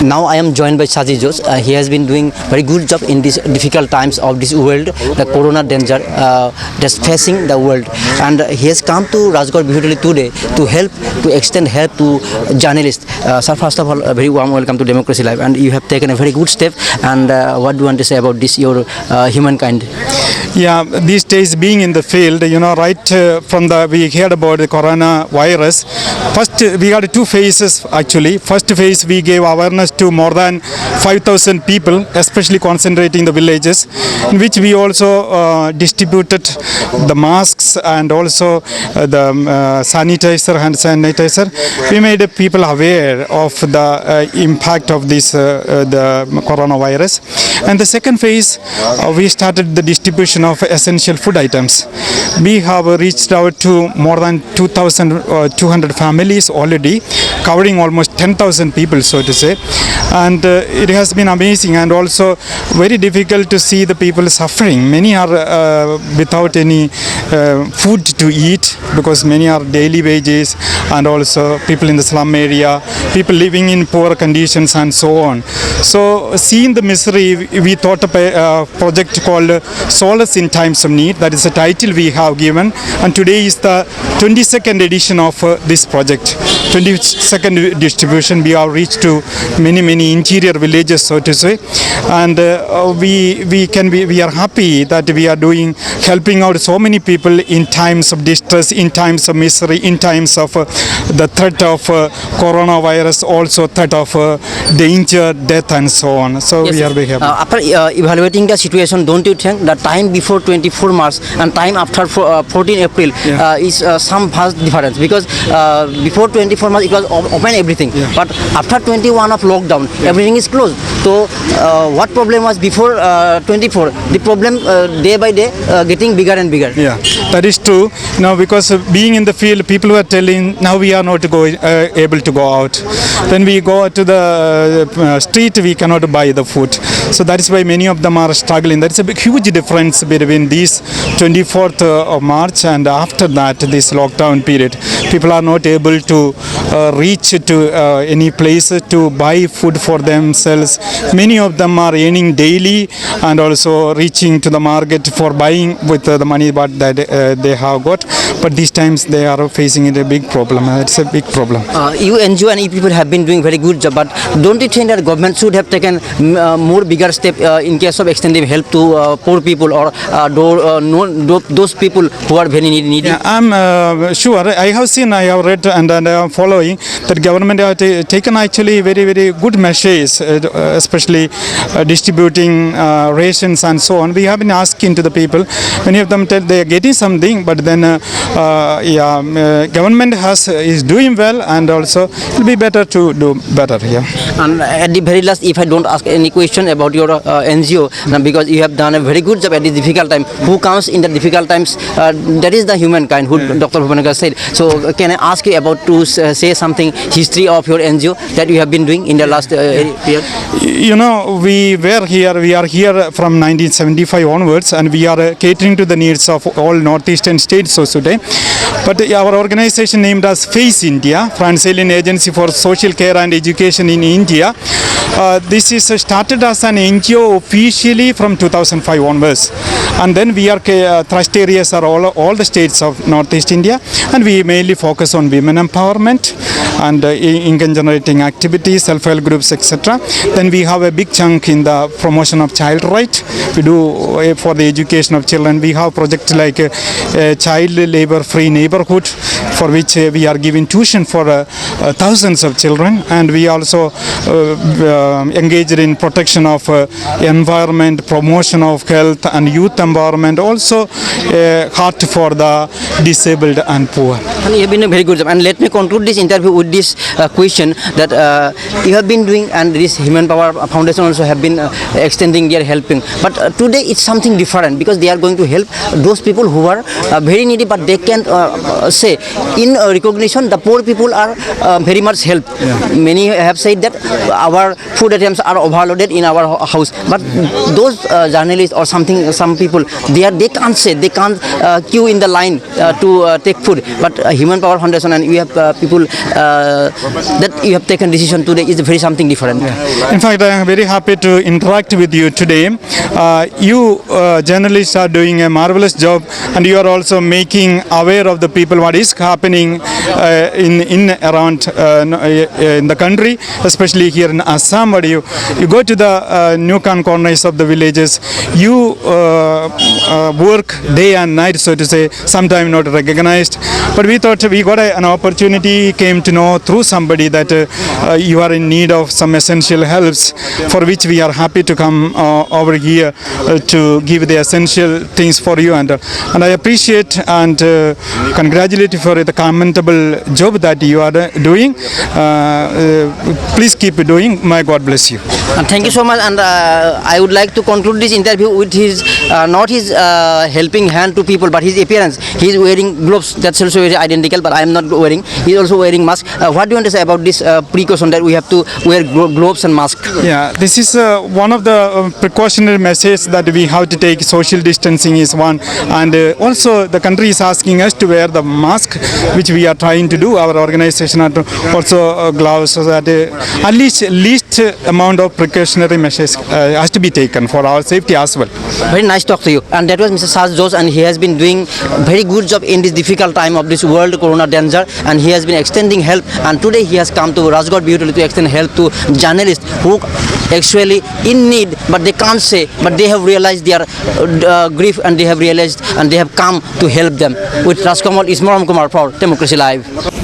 Now I am joined by Saji Jose. He has been doing very good job in these difficult times of this world, the corona danger that's facing the world, and he has come to Rajgarh Bihutali today to help, to extend help to journalists. Sir, first of all, a very warm welcome to Democracy Live, and you have taken a very good step. And what do you want to say about this, your humankind? Yeah, these days being in the field, right from we heard about the coronavirus. First, we had two phases actually. First phase, we gave awareness to more than 5,000 people, especially concentrating the villages, in which we also distributed the masks and also the hand sanitizer. We made people aware of the impact of this the coronavirus. And the second phase, we started the distribution of essential food items. We have reached out to more than 2,200 families already, covering almost 10,000 people, so to say. And it has been amazing and also very difficult to see the people suffering. Many are without any food to eat because many are daily wages, and also people in the slum area, people living in poor conditions and so on. So seeing the misery, we thought of a project called Solace in Times of Need. That is the title we have given, and today is the 22nd edition of this project. 22nd distribution. We have reached to many interior villages, so to say, and we are happy that we are helping out so many people in times of distress, in times of misery, in times of the threat of coronavirus, also threat of danger, death, and so on. So yes, we are very happy. After evaluating the situation, don't you think the time before 24 March and time after 14 April is some vast difference? Because before 24 March it was open everything, but after 21 of lockdown, everything is closed. So what problem was before 24? The problem day by day getting bigger and bigger. Yeah, that is true. Now, because being in the field, people were telling now we are not able to go out. When we go to the street, we cannot buy the food. So that is why many of them are struggling. There is a huge difference between this 24th of March and after that, this lockdown period. People are not able to reach to any place to buy food for themselves. Many of them are earning daily and also reaching to the market for buying with the money what that they have got. But these times they are facing a big problem. It's a big problem. You NGO and people have been doing very good job, but don't you think that government should have taken more bigger step in case of extending help to poor people or those people who are very needy? Yeah, I'm sure. I have seen, I have read, and I am following that government have taken actually very good measures, especially distributing rations and so on. We have been asking to the people. Many of them tell they are getting something, but then government is doing well, and also it will be better to do better here. And at the very last, if I don't ask any question about your NGO, because you have done a very good job at the difficult time. Who comes in the difficult times? That is the humankind, who Dr. Bhubankar said. So can I ask you about to say something history of your NGO that you have been doing in the last year? We are here from 1975 onwards, and we are catering to the needs of all northeastern states so today. But our organization named as FACE India, France-Alien Agency for Social Care and Education in India. This is started as an NGO officially from 2005 onwards, and then we are thrust areas are all the states of Northeast India, and we mainly focus on women empowerment and income generating activities, self-help groups, etc. Then we have a big chunk in the promotion of child right. We do for the education of children. We have projects like child labor free neighborhood, for which we are giving tuition for thousands of children, and we also engaged in protection of environment, promotion of health and youth empowerment, also heart for the disabled and poor. And you have been a very good job. And let me conclude this interview with this question that you have been doing, and this Human Power Foundation also have been extending their helping. But today it's something different, because they are going to help those people who are very needy, but they can't say in recognition, the poor people are very much helped. Many have said that our food items are overloaded in our house, but those journalists or some people, they can't say, they can't queue in the line to take food. But Human Power Foundation and you have people that you have taken decision today is very something different. In fact, I am very happy to interact with you today. You journalists are doing a marvelous job, and you are also making aware of the people what is happening in around in the country, especially here in Assam. But you go to the nook and corners of the villages. You work day and night, so to say, sometimes not recognized. But we thought we got an opportunity, came to know through somebody that you are in need of some essential helps, for which we are happy to come over here to give the essential things for you. And I appreciate and congratulate you for the commendable job that you are doing. Please keep doing. My God bless you. And thank you so much. And I would like to conclude this interview with his not his helping hand to people, but his appearance. He is wearing gloves. That's also very identical, but I am not wearing. He is also wearing mask. What do you want to say about this precaution that we have to wear gloves and mask? Yeah, this is one of the precautionary measures that we have to take. Social distancing is one, and also the country is asking us to wear the mask, which we are trying to do. Our organization are also gloves, so that at least amount of precautionary measures has to be taken for our safety as well. Very nice talk to you. And that was Mr. Saj Jose, and he has been doing very good job in this difficult time of this world corona danger, and he has been extending help. And today he has come to Rajgarh beautifully to extend help to journalists who actually in need, but they can't say, but they have realized their grief, and they have realized and they have come to help them. With Rajkamal Ismaram Kumar for Democracy Live.